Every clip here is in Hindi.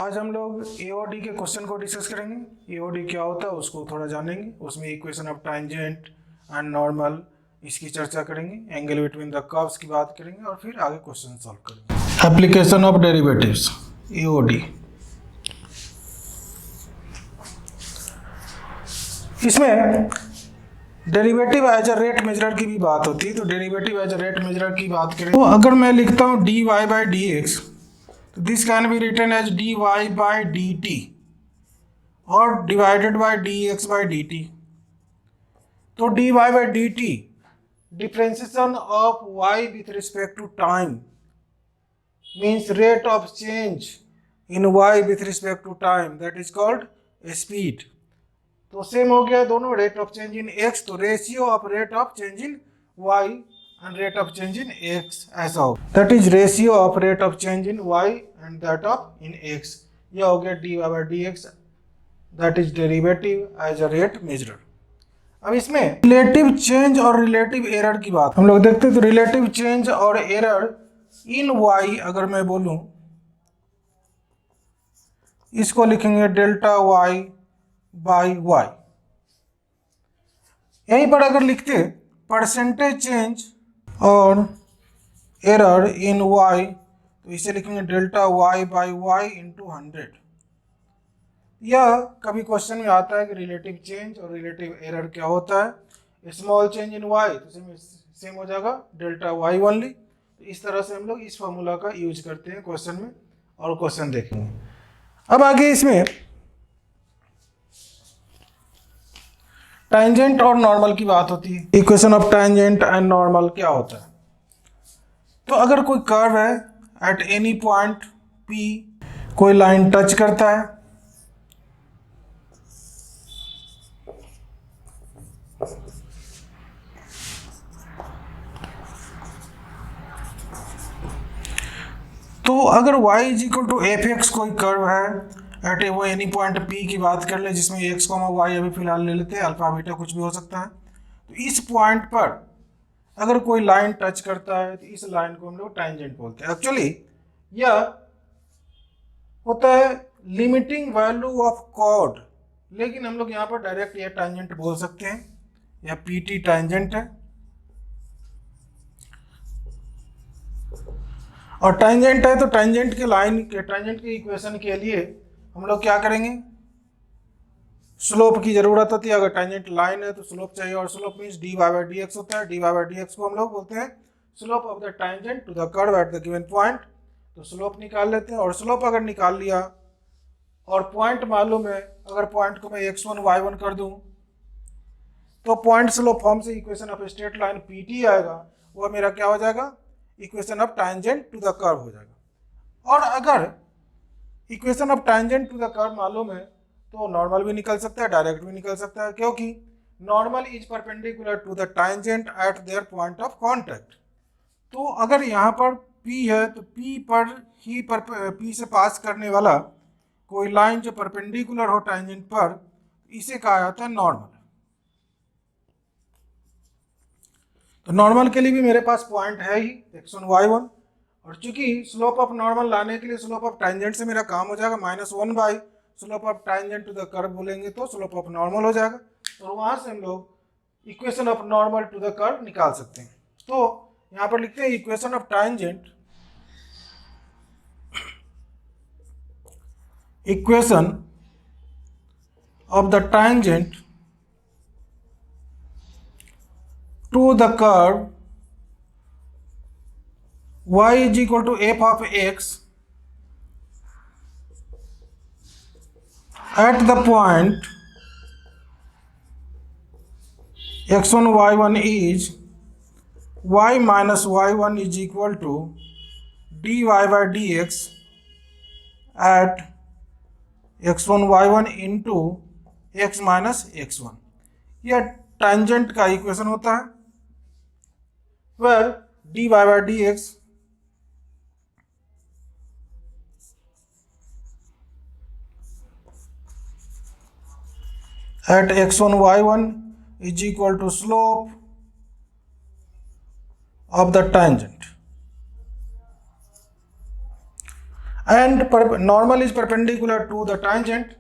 आज हम लोग एओडी के क्वेश्चन को डिस्कस करेंगे। एओडी क्या होता है उसको थोड़ा जानेंगे, उसमें equation of tangent and normal इसकी चर्चा करेंगे, एंगल बिटवीन द कर्व्स की बात करेंगे और फिर आगे क्वेश्चन सॉल्व करेंगे। Application of derivatives AOD. इसमें derivative as a rate measurer की भी बात होती है। तो derivative as a rate measurer की बात करें तो अगर मैं लिखता हूँ dy बाई डी एक्स, तो this can be written as dy by d t और divided by dx by d t. तो dy by d t differentiation of y with respect to time means rate of change in y with respect to time, that is called speed. तो सेम हो गया दोनों, rate of change in x, तो ratio of rate of change in y and rate of change in x ऐसा हो, that is ratio of rate of change in y and that of in x। यह हो गया dy by d x, that is derivative as a rate measurer. अब इसमें रिलेटिव चेंज और रिलेटिव एरर की बात हम लोग देखते हैं। तो रिलेटिव चेंज और एरर इन y अगर मैं बोलूं, इसको लिखेंगे डेल्टा y बाई y। यहीं पर अगर लिखते परसेंटेज चेंज और एरर इन y, तो इसे लिखेंगे delta y by y into 100। यह कभी क्वेश्चन में आता है कि रिलेटिव चेंज और रिलेटिव एरर क्या होता है। स्मॉल चेंज इन y तो सेम हो जाएगा डेल्टा y ओनली। तो इस तरह से हम लोग इस फॉर्मूला का यूज करते हैं क्वेश्चन में और क्वेश्चन देखेंगे। अब आगे इसमें टैंजेंट और नॉर्मल की बात होती है। Equation of tangent and normal क्या होता है। तो अगर कोई कर्व है एट एनी पॉइंट P, कोई लाइन टच करता है, तो अगर y is equal to f x कोई कर्व है एट वो एनी पॉइंट P की बात कर ले, जिसमें x, y अभी फिलहाल ले लेते हैं, अल्फा बीटा कुछ भी हो सकता है। तो इस पॉइंट पर अगर कोई लाइन टच करता है तो इस लाइन को हम लोग टैंजेंट बोलते हैं। एक्चुअली यह होता है लिमिटिंग वैल्यू ऑफ कॉर्ड, लेकिन हम लोग यहाँ पर डायरेक्ट यह टैंजेंट बोल सकते हैं, यह PT टैंजेंट है। और टैंजेंट है तो टैंजेंट के लाइन के टैंजेंट की इक्वेशन के लिए हम लोग क्या करेंगे, स्लोप की जरूरत होती है। अगर टैंजेंट लाइन है तो स्लोप चाहिए, और slope means dy by d x होता है। dy बाई डी एक्स को हम लोग बोलते हैं slope of the tangent to the curve at the given point. तो स्लोप निकाल लेते हैं, और स्लोप अगर निकाल लिया और पॉइंट मालूम है, अगर पॉइंट को मैं x1 y1 कर दूं तो पॉइंट स्लोप फॉर्म से equation of straight line PT आएगा, वह मेरा क्या हो जाएगा, equation of tangent to the curve हो जाएगा। और अगर equation of tangent to the curve मालूम है तो नॉर्मल भी निकल सकता है, डायरेक्ट भी निकल सकता है, क्योंकि normal is perpendicular to the tangent at their point of contact. तो अगर यहाँ पर P है तो P पर ही P से पास करने वाला कोई लाइन जो परपेंडिकुलर हो टैंजेंट पर, इसे कहा जाता है नॉर्मल। तो नॉर्मल के लिए भी मेरे पास पॉइंट है ही x1 y1, और चूंकि स्लोप ऑफ नॉर्मल लाने के लिए स्लोप ऑफ टैंजेंट से मेरा काम हो जाएगा -1 by slope of tangent to the curve बोलेंगे तो स्लोप ऑफ नॉर्मल हो जाएगा। तो वहां से हम लोग equation of normal to the curve निकाल सकते हैं। तो यहां पर लिखते हैं equation of tangent, equation of the tangent to the curve y is equal to f of x at the point x1 y1 is y minus y1 is equal to dy by dx at x1 y1 into x minus x1। यह टैंजेंट का इक्वेशन होता है, where dy by dx at x1 y1 is equal to slope of the tangent। and normal is perpendicular to the tangent,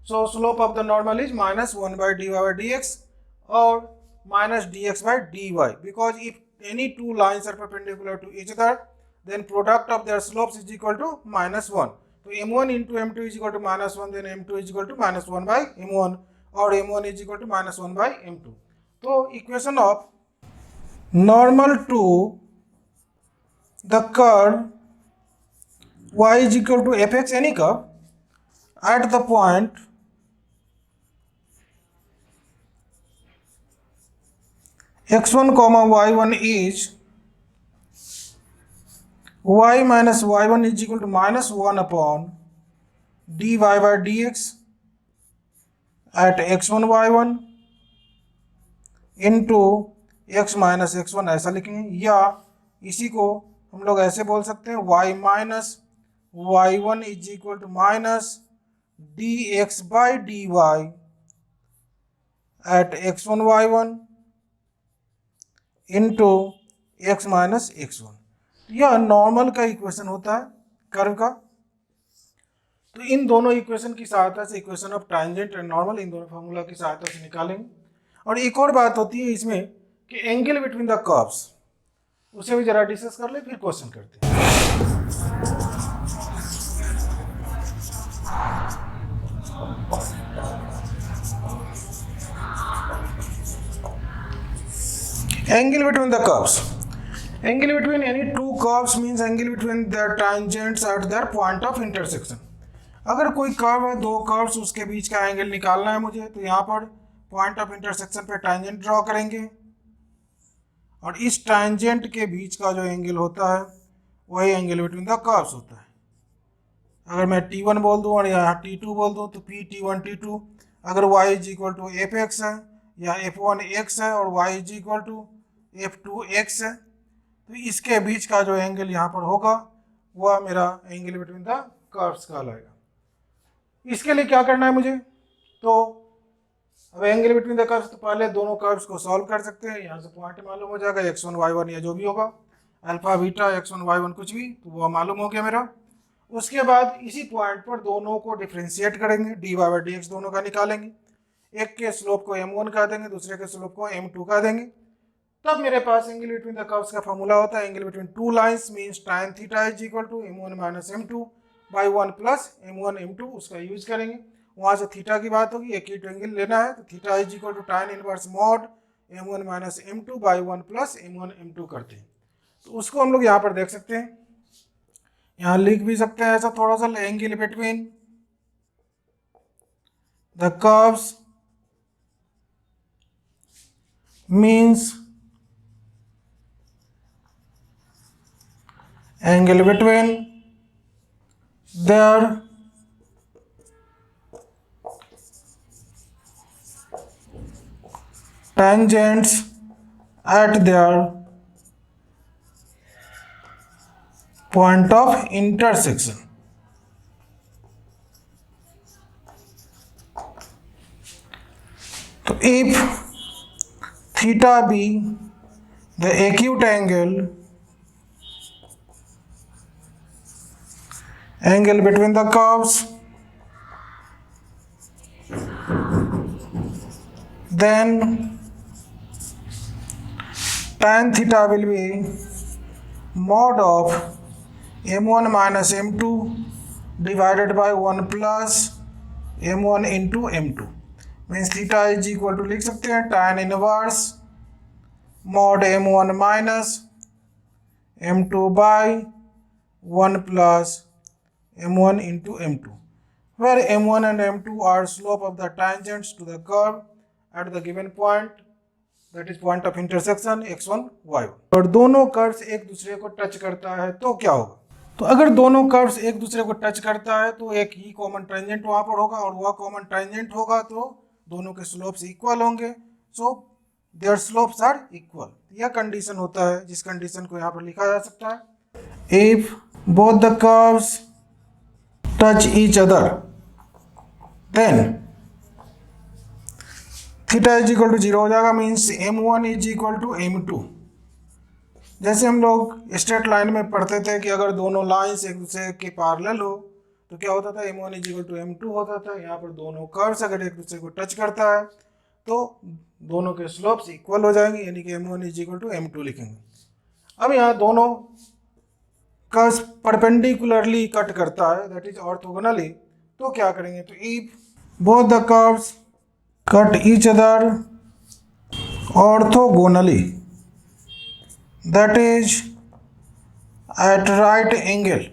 so slope of the normal is minus 1 by dy by dx or minus dx by dy, because if any two lines are perpendicular to each other, then product of their slopes is equal to minus 1. So m1 into m2 is equal to minus 1, then m2 is equal to minus 1 by m1, or m1 is equal to minus 1 by m2. So equation of normal to the curve y is equal to fx, any curve at the point x1 comma y1 is y minus y1 is equal to minus 1 upon dy by dx at x1 y1 into x minus x1 ऐसा लिखेंगे, या इसी को हम लोग ऐसे बोल सकते हैं y minus y1 is equal to minus dx by dy at x1 y1 into x minus x1. यह नॉर्मल का इक्वेशन होता है कर्व का. तो इन दोनों इक्वेशन की सहायता से, equation of tangent and normal, इन दोनों फार्मूला की सहायता से निकालेंगे. और एक और बात होती है इसमें कि एंगल बिटवीन द कर्व्स, उसे भी जरा डिस्कस कर ले, फिर क्वेश्चन करते हैं. Angle between the curves. Angle between any two curves means angle between the tangents at their point of intersection. अगर कोई कर्व है, दो कर्व्स, उसके बीच का एंगल निकालना है मुझे, तो यहाँ पर पॉइंट ऑफ इंटरसेक्शन पे टांजेंट ड्रॉ करेंगे, और इस टांजेंट के बीच का जो एंगल होता है वही एंगल बिटवीन द कर्व्स होता है. अगर मैं T1 बोल दूँ और यहाँ T2 बोल दूँ, तो P T1 T2. अगर y is equal to f x है या F1 x है और y is equal to F2 x है, तो इसके बीच का जो एंगल यहाँ पर होगा वह मेरा एंगल बिटवीन द कर्व्स कहलाएगा. इसके लिए क्या करना है मुझे, तो अब एंगल बिटवीन द कर्व्स, तो पहले दोनों कर्व्स को सॉल्व कर सकते हैं. यहाँ से पॉइंट मालूम हो जाएगा, x1 y1 या जो भी होगा, अल्फा बीटा x1 y1 कुछ भी, तो वह मालूम हो गया मेरा. उसके बाद इसी पॉइंट पर दोनों को डिफ्रेंशिएट करेंगे, dy बाई dx दोनों का निकालेंगे. एक के स्लोप को m1 कह देंगे, दूसरे के स्लोप को m2 कह देंगे. तब मेरे पास एंगल बिटवीन द कर्व्स का फॉर्मूला होता है angle between two lines means tan theta is equal to m1 minus m2 by 1 plus m1 m2. उसका यूज करेंगे. वहाँ से थीटा की बात होगी, एक ही एंगल लेना है, तो theta is equal to tan inverse mod m1 minus m2 by 1 plus m1 m2 करते हैं. तो उसको हम लोग यहाँ पर देख सकते हैं, यहाँ लिख भी सकते हैं ऐसा थोड़ा सा, angle between the curves means angle between their tangents at their point of intersection. So if theta be the acute angle between the curves, then tan theta will be mod of m1 minus m2 divided by 1 plus m1 into m2. Means theta is equal to लिख सकते हैं tan इनवर्स mod m1 minus m2 by 1 plus m1 into m2, where m1 and m2 are slope of the tangents to the curve at the given point, that is point of intersection x1 y1. और दोनों कर्व्स एक दूसरे को टच करता है तो क्या होगा, तो अगर दोनों कर्व्स एक दूसरे को टच करता है तो एक ही कॉमन टेंजेंट वहाँ पर होगा, और वह कॉमन टेंजेंट होगा तो दोनों के स्लोप्स इक्वल होंगे, so their slopes are equal. यह कंडीशन होता है जिस कंडीशन को यहाँ पर लिखा जा सकता है, if both the curves touch each other, then theta is equal to 0 हो जाएगा. Means m1 is equal to m2 जैसे हम लोग स्ट्रेट लाइन में पढ़ते थे कि अगर दोनों लाइंस एक दूसरे के पैरेलल हो तो क्या होता था, m1 इक्वल टू m2 होता था। यहाँ पर दोनों कर्व्स अगर एक दूसरे को टच करता है तो दोनों के स्लोप्स इक्वल हो जाएंगे, यानी कि m1 इक्वल टू m2 लिखेंगे। अब यहाँ दोनों कर्व्स परपेंडिकुलरली कट करता है, दैट इज ऑर्थोगोनली, तो क्या करेंगे, तो if both the curves cut each other orthogonally, that is at right angle,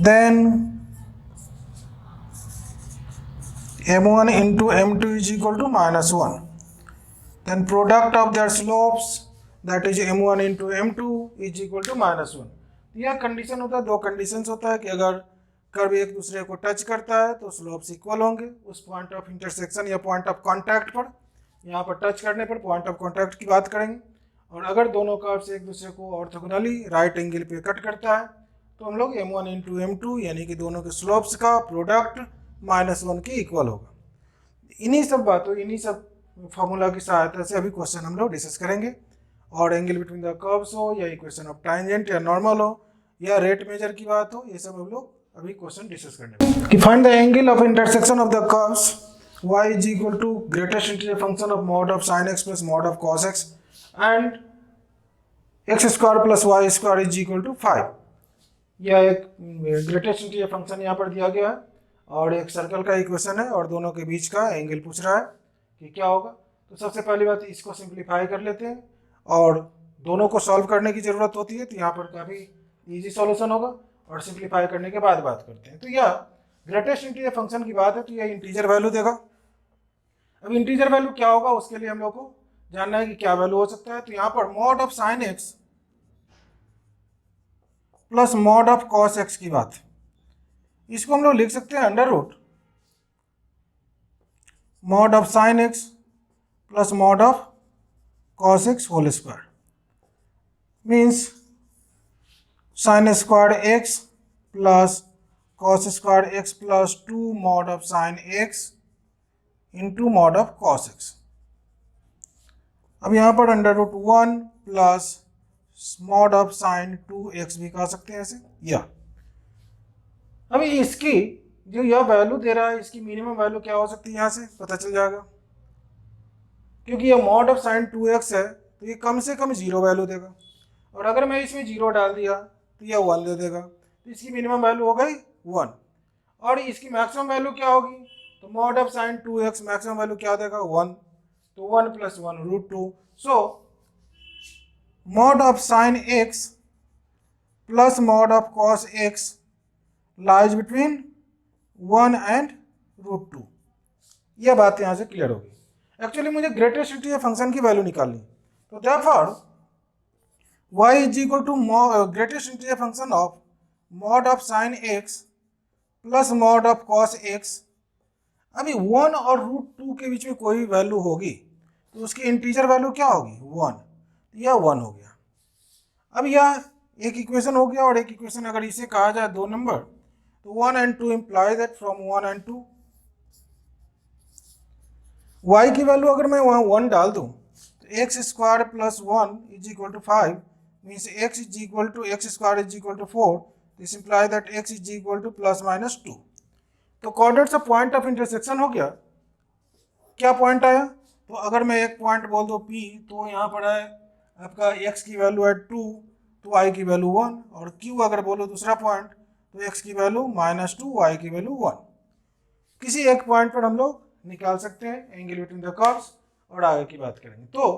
then m1 into m2 is equal to -1. Then product of their slopes, that is m1 into m2 is equal to -1. यह कंडीशन होता है, दो कंडीशंस होता है कि अगर कर्व एक दूसरे को टच करता है तो स्लोप्स इक्वल होंगे उस पॉइंट ऑफ इंटरसेक्शन या पॉइंट ऑफ कॉन्टैक्ट पर। यहाँ पर टच करने पर पॉइंट ऑफ कॉन्टैक्ट की बात करेंगे। और अगर दोनों कर्व्स एक दूसरे को ऑर्थोगोनली राइट एंगल पे कट करता है तो हम लोग m1 इंटू m2 यानी कि दोनों के स्लोप्स का प्रोडक्ट -1 के इक्वल होगा। इन्हीं सब बातों, इन्हीं सब फार्मूला की सहायता से अभी क्वेश्चन हम लोग डिस्कस करेंगे। और एंगल बिटवीन द कर्व्स हो या इक्वेशन ऑफ टांजेंट या नॉर्मल हो या रेट मेजर की बात हो, ये सब हम लोग अभी क्वेश्चन डिस्कस करने कि find the angle of intersection of the curves y is equal to greatest integer function of mod of sin x plus mod of cos x and x square plus y square is equal to 5। यह एक ग्रेटेस्ट इंटीजर फंक्शन यहाँ पर दिया गया है और एक सर्कल का इक्वेशन है और दोनों के बीच का एंगल पूछ रहा है कि क्या होगा। तो सबसे पहली बात इसको सिंप्लीफाई कर लेते हैं और दोनों को सॉल्व करने की ज़रूरत होती है, तो यहाँ पर काफ़ी इजी सॉल्यूशन होगा और सिंप्लीफाई करने के बाद बात करते हैं। तो यह ग्रेटेस्ट इंटीजर फंक्शन की बात है, तो यह इंटीजर वैल्यू देगा। अब इंटीजर वैल्यू क्या होगा उसके लिए हम लोग को जानना है कि क्या वैल्यू हो सकता है। तो यहाँ पर mod of sine x plus mod of cos x की बात, इसको हम लोग लिख सकते हैं under root mod of sine x plus mod of cos x whole square, means sine square x plus cos square x plus 2 mod of sine x into mod of cos x. अब यहाँ पर under root 1 plus mod of sine 2x भी कह सकते हैं ऐसे। या अभी इसकी जो यह वैल्यू दे रहा है इसकी मिनिमम वैल्यू क्या हो सकती है यहाँ से पता चल जाएगा, क्योंकि यह मॉड ऑफ साइन 2x है तो ये कम से कम 0 वैल्यू देगा और अगर मैं इसमें 0 डाल दिया तो यह 1 दे देगा, तो इसकी मिनिमम वैल्यू हो गई 1। और इसकी मैक्सिमम वैल्यू क्या होगी, तो mod of sine 2x maximum value क्या देगा 1, तो 1 plus 1 root 2। So mod of sine x plus mod of cos x lies between 1 and root 2। यह बात यहाँ से क्लियर होगी। एक्चुअली मुझे ग्रेटेस्ट इंटीजर फंक्शन की वैल्यू निकालनी, तो therefore y is equal to greatest integer function of mod of sine x plus mod of cos x। अभी 1 और रूट 2 के बीच में कोई भी वैल्यू होगी तो उसकी इंटीजर वैल्यू क्या होगी 1, यह 1 हो गया। अब यह एक इक्वेशन हो गया और एक इक्वेशन अगर इसे कहा जाए 2 नंबर, तो 1 and 2 imply that from 1 and 2 y की वैल्यू अगर मैं वहाँ 1 डाल दूँ तो x square plus 1 is equal to 5, means x is equal to x square is equal to 4, this imply that x is equal to plus minus 2। तो coordinates of point of intersection हो गया। क्या पॉइंट आया, तो अगर मैं एक पॉइंट बोल दूँ P, तो यहाँ पर है आपका x की वैल्यू है 2 तो y की वैल्यू 1, और Q अगर बोलो दूसरा पॉइंट तो x की वैल्यू -2 y की वैल्यू 1। किसी एक पॉइंट पर हम लोग निकाल सकते हैं एंगल बिटवीन द कर्व्स और आगे की बात करेंगे। तो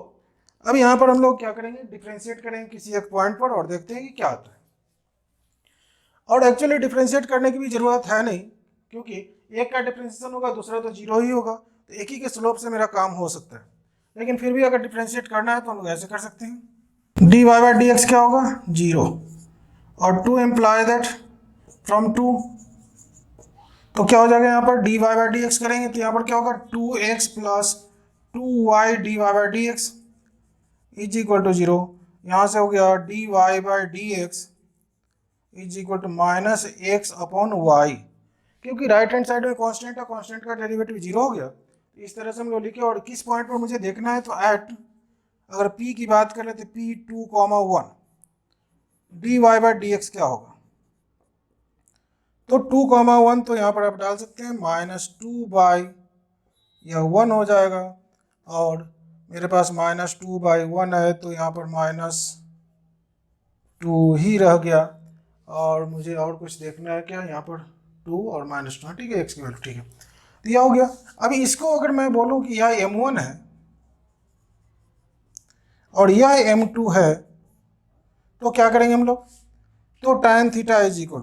अब यहाँ पर हम लोग क्या करेंगे, डिफ्रेंशिएट करेंगे किसी एक पॉइंट पर और देखते हैं कि क्या आता है। और एक्चुअली डिफ्रेंशिएट करने की भी ज़रूरत है नहीं, क्योंकि एक का डिफ्रेंशिएशन होगा दूसरा तो 0 ही होगा, तो एक ही के स्लोप से मेरा काम हो सकता है। लेकिन फिर भी अगर डिफ्रेंशिएट करना है तो हम लोग ऐसे कर सकते हैं, dy बाई डी एक्स क्या होगा 0 और 2 इम्प्लाई दैट फ्रॉम 2, तो क्या हो जाएगा यहाँ पर dy बाई डी एक्स करेंगे तो यहाँ पर क्या होगा 2x plus 2y dy by d x is equal to 0। यहाँ से हो गया dy by d x is equal to minus x upon y, क्योंकि राइट हैंड साइड में कांस्टेंट है, कांस्टेंट का डेरिवेटिव 0 हो गया, तो इस तरह से हम लोग लिखे। और किस पॉइंट पर मुझे देखना है, तो एट, अगर p की बात करें तो p2,1 dy/dx क्या होगा, तो 2,1 तो यहाँ पर आप डाल सकते हैं -2 या 1 हो जाएगा, और मेरे पास -2/1 है तो यहाँ पर -2 ही रह गया। और मुझे और कुछ देखना है क्या, यहाँ पर 2 और -2, ठीक है, x की वैल्यू, ठीक है, तो यह हो गया। अभी इसको अगर मैं बोलूँ कि यह m1 है और यह m2 है, तो क्या करेंगे हम लोग, तो tan theta is equal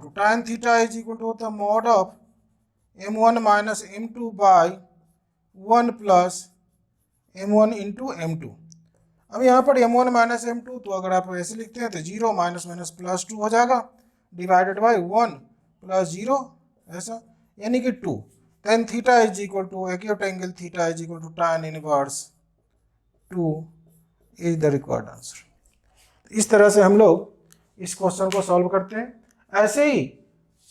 to होता है mod of m1 minus m2/1 plus m1 into m2। अब यहाँ पर m1 माइनस m2, तो अगर आप ऐसे लिखते हैं तो 0 माइनस माइनस प्लस 2 हो जाएगा, डिवाइडेड बाई 1 प्लस 0, ऐसा, यानी कि 2। tan theta is equal to acute angle theta is equal to tan inverse 2 is the required answer. इस तरह से हम लोग इस क्वेश्चन को सॉल्व करते हैं। ऐसे ही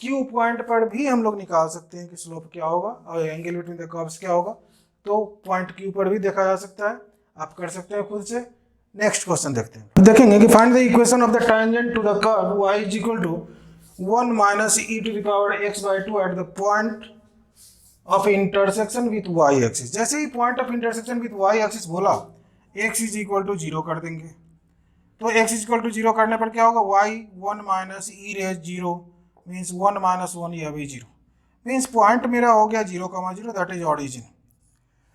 क्यू पॉइंट पर भी हम लोग निकाल सकते हैं कि स्लोप क्या होगा और एंगल बिटवीन द कर्व्स क्या होगा, तो पॉइंट क्यू पर भी देखा जा सकता है, आप कर सकते हैं खुद से। नेक्स्ट क्वेश्चन देखते हैं, देखेंगे कि find the equation of the tangent to the curve y is equal to 1 minus e to the power x/2 at the point of intersection with y axis. जैसे ही point of intersection with y axis बोला, x इज इक्वल टू 0 कर देंगे, तो x इज इक्वल टू 0 करने पर क्या होगा, y 1 minus e raise 0 means 1 minus 1, यह भी 0, मीन्स पॉइंट मेरा हो गया 0,0, दैट इज ऑरिजिन।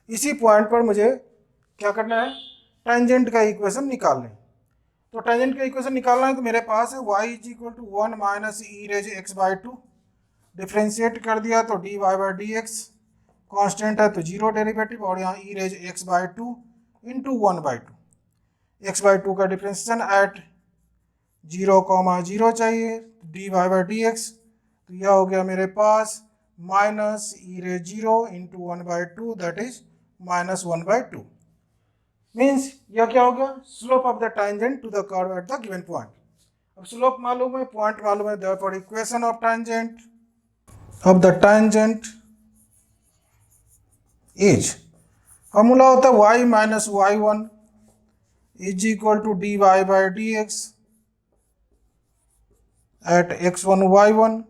इसी पॉइंट पर मुझे क्या करना है, टेंजेंट का इक्वेशन निकालना है। तो टेंजेंट का इक्वेशन निकालना है, तो मेरे पास है y is equal to 1 minus e raise x/2, differentiate कर दिया तो dy/dx, कांस्टेंट है तो 0 डेरिवेटिव, और यहाँ e raise x/2 into 1/2, x/2 का डिफ्रेंशिएशन एट 0,0 चाहिए, dy/dx, तो यह हो गया मेरे पास minus e raise 0 into 1/2, that is -1/2, means यह क्या हो गया, slope of the tangent to the curve at the given point. अब स्लोप मालूम है, पॉइंट मालूम है, therefore equation of the tangent is, formula होता है y minus y1 is equal to dy/dx at x1 y1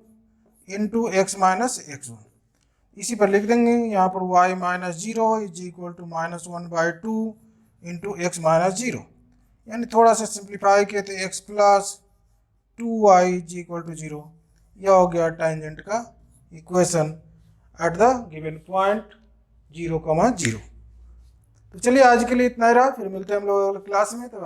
into x minus x1। इसी पर लिख देंगे, यहाँ पर y minus 0 is equal to -1/2 into x minus 0, यानी थोड़ा सा सिंप्लीफाई किए तो x plus 2y is equal to 0। यह हो गया टेंजेंट का equation at the given point 0,0। तो चलिए आज के लिए इतना ही रहा, फिर मिलते हैं हम लोग क्लास में। तो